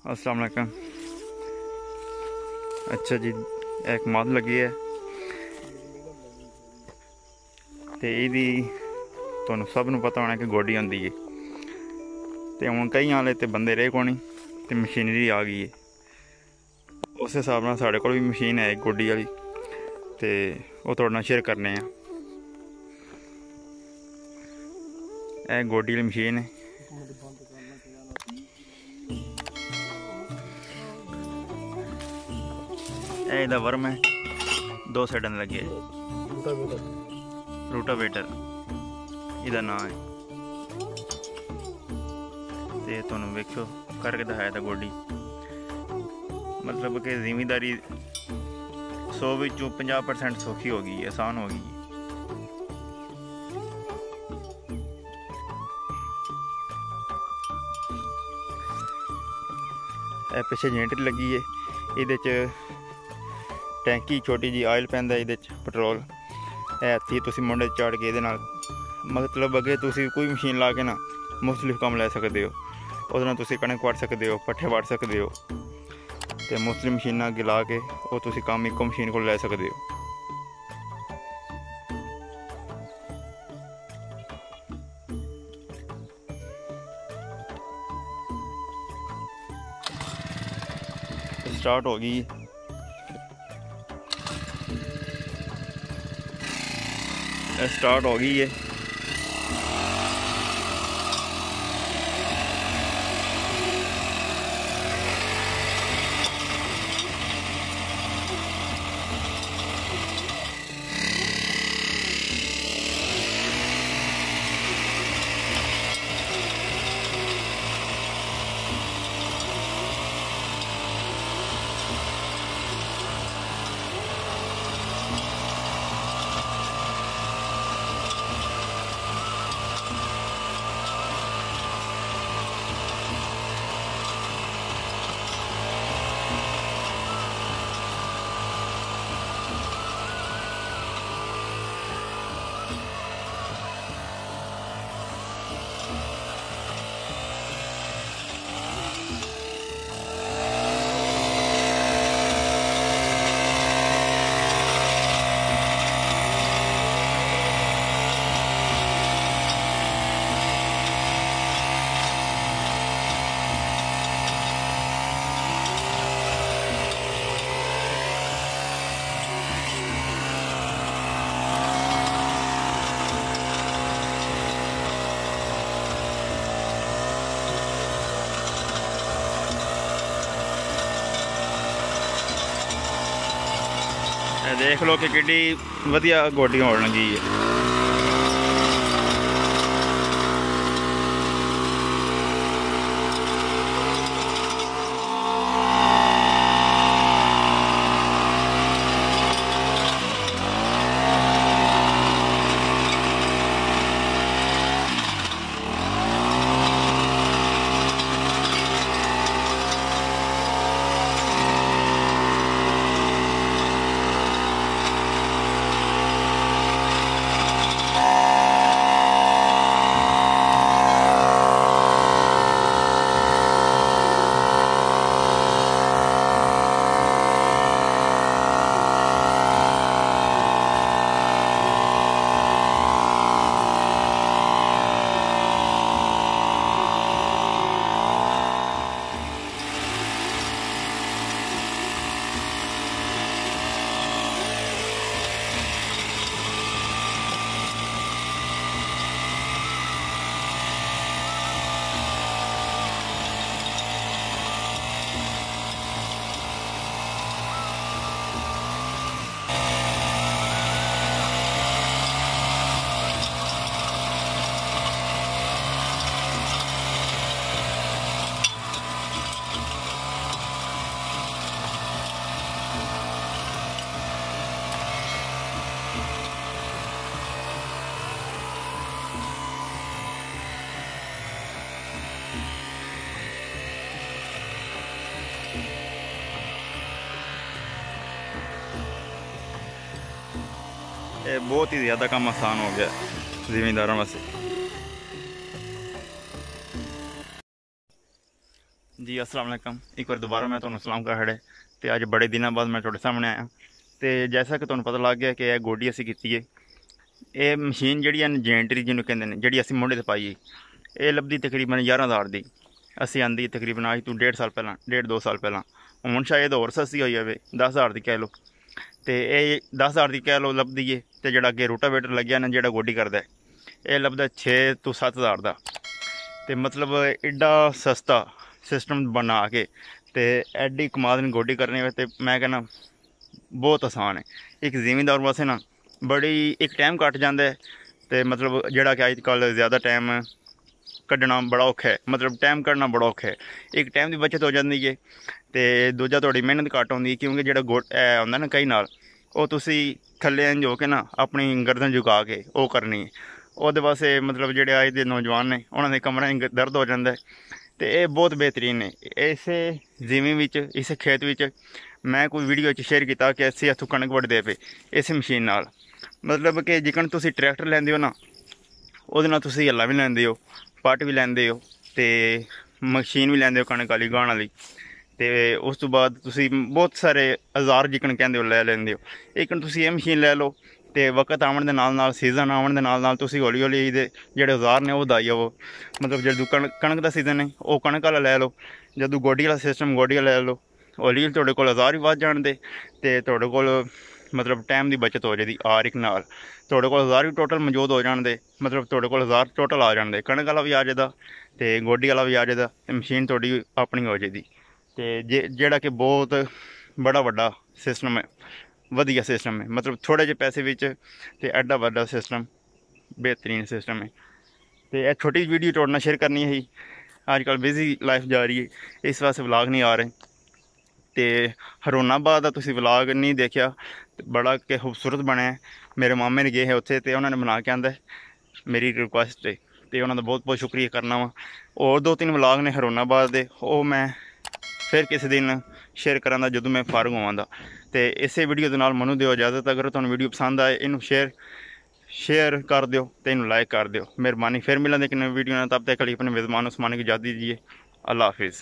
अस्सलाम वालेकुम। अच्छा जी, एक मद लगी है तो यदी तुहानू सब नू पता होना कि गोडी होंदी है। तो हुण कई आले तो बंदे रहे कोनी तो मशीनरी आ गई है। उस हिसाब नाल साढ़े कोल भी मशीन है एक गोडी वाली, तो वह तुहाडे नाल शेयर करने हैं। यह गोडी वाली मशीन है। यह वर्म है, दो साइडों लगे है। रूटावेटर इसका नाम है। तो तुहानू वेखो करके दिखाया था गोडी, मतलब कि जिमीदारी 100 विचों 50% सौखी हो गई, आसान हो गई। पिछे जनरेटर लगी है, ये टैंकी छोटी जी आयल पैंदा, ये पेट्रोल हथी तुम मुंडे चाड़ के ये मतलब अगे तुम कोई मशीन ला के ना मुख्तलिफ काम लै सकते हो। उस तुम कणक वड़ सकते हो, पट्ठे वड़ सकते हो, तो मुख्तलिफ मशीना अगे ला के वो तुम काम एक मशीन को लै सकते हो। स्टार्ट हो गई, स्टार्ट हो गई है। देख लो कि किड्डी वधिया गोडी होण लगी है। ये बहुत ही ज़्यादा काम आसान हो गया ज़मींदारों वास्ते। जी अस्सलाम वालेकुम। एक बार दोबारा मैं तुहानू सलाम कर खड़े ते अज बड़े दिनों बाद मैं तुहाडे सामने आया। तो जैसा कि तुहानू पता लग गया कि यह गोडी असीं कीती है। ये मशीन जिहड़ी है जेंटरी जिन्होंने कहते हैं, जिहड़ी असीं मुंढे ते पाई है, ये लभदी तकरीबन 11,000 दी। असीं आंदी तकरीबन अज तू 1.5 साल पहला, 1.5-2 साल पहला। हुण शायद होर सस्ती होई जावे, 10,000 दी कह लो। तो ये 10,000 दी कह लो लभदी है। तो जिहड़ा अगे रोटावेटर लग्या ना, जिहड़ा गोडी करदा है, ये लभदा 6 ਤੋਂ 7,000 दा। तो मतलब एडा सस्ता सिस्टम बना के तो एडी कमाद ने गोडी करने तो मैं कहना बहुत आसान है। एक जिमींदार वास्ते ना बड़ी एक टाइम कट जाता है। तो मतलब जोड़ा कि अजकल ज़्यादा टाइम कढ़ना बड़ा औखा है, मतलब टाइम कढ़ना बड़ा औखा है। एक टाइम की बचत हो जाती है तो दूजा थोड़ी मेहनत घट आती, क्योंकि जो होंगे ना कई नाल वो तुसी थले इंज हो के ना अपनी गर्दन झुका के वो करनी है। वो वास्ते मतलब जोड़े अज के नौजवान ने उन्होंने कमरें दर्द हो जाता है। तो ये बहुत बेहतरीन है। इस जिमी इस खेत में मैं कोई वीडियो शेयर किया कि असीं इत्थों कणक वड्डदे पे इस मशीन नाल। मतलब कि जिकन तुसीं ट्रैक्टर लैंदे हो ना, उहदे नाल तुसीं हल्ला भी लैंदे हो, पट भी लैंदे हो, तो मशीन भी लैंदे हो कणक वाली गाहण वाली। तो उस तो बाद तुसीं बहुत सारे औजार जिकन कहंदे हो लै लैंदे हो। लेकिन तुसीं ये मशीन लै लो तो वक्त आवन दे नाल सीजन आवन दे नाल तुसीं हौली हौली इहदे जेहड़े औजार ने वो दाई जावो। मतलब जदों कणक दा सीजन है वो कणक वाला लै लो, जदों गोडी वाला सिस्टम गोडी वाला लै लो। हौली हौली तुहाडे कोल औजार भी वध जाणदे ते तुहाडे कोल मतलब टाइम की बचत हो जाती हर एक नाल। तुहाडे कोल औजार भी टोटल मौजूद हो जाणदे, मतलब तुहाडे कोल औजार टोटल आ जाणदे, कणक वाला भी आ जाएगा तो गोडी वाला भी आ जाएगा, तो मशीन तुहाडी अपनी हो जाएगी। तो जेड़ा कि बहुत बड़ा वड्डा सिस्टम है, वधिया सिस्टम है। मतलब थोड़े जे पैसे विच ते एडा वड्डा सिस्टम, बेहतरीन सिस्टम है। तो यह छोटी वीडियो तुहाडे नाल शेयर करनी ही। अजकल बिजी लाइफ जा रही है, इस वास्ते व्लॉग नहीं आ रहे। तो हरोनाबाद का तुसीं व्लॉग नहीं देखा, बड़ा के खूबसूरत बनया। मेरे मामे ने गए हैं उत्थे तो उन्होंने बना के आंदा है, मेरी रिक्वेस्ट है। तो उन्होंने बहुत बहुत शुक्रिया करना वा। और 2-3 व्लॉग ने हरोनाबाद के, वो मैं फिर किसी दिन शेयर करांगा जदों मैं फारग होवांगा। तो इस वीडियो के नाल मैनूं दिओ इजाजत। अगर तुहानूं वीडियो पसंद आए इनू शेयर कर दिओ तो इनू लाइक कर दिओ। मेहरबानी। फिर मिलांगे एक नई वीडियो नाल, तब तक अपने मेज़बान उस्मान की इजाजत दीजिए। अल्लाह हाफिज़।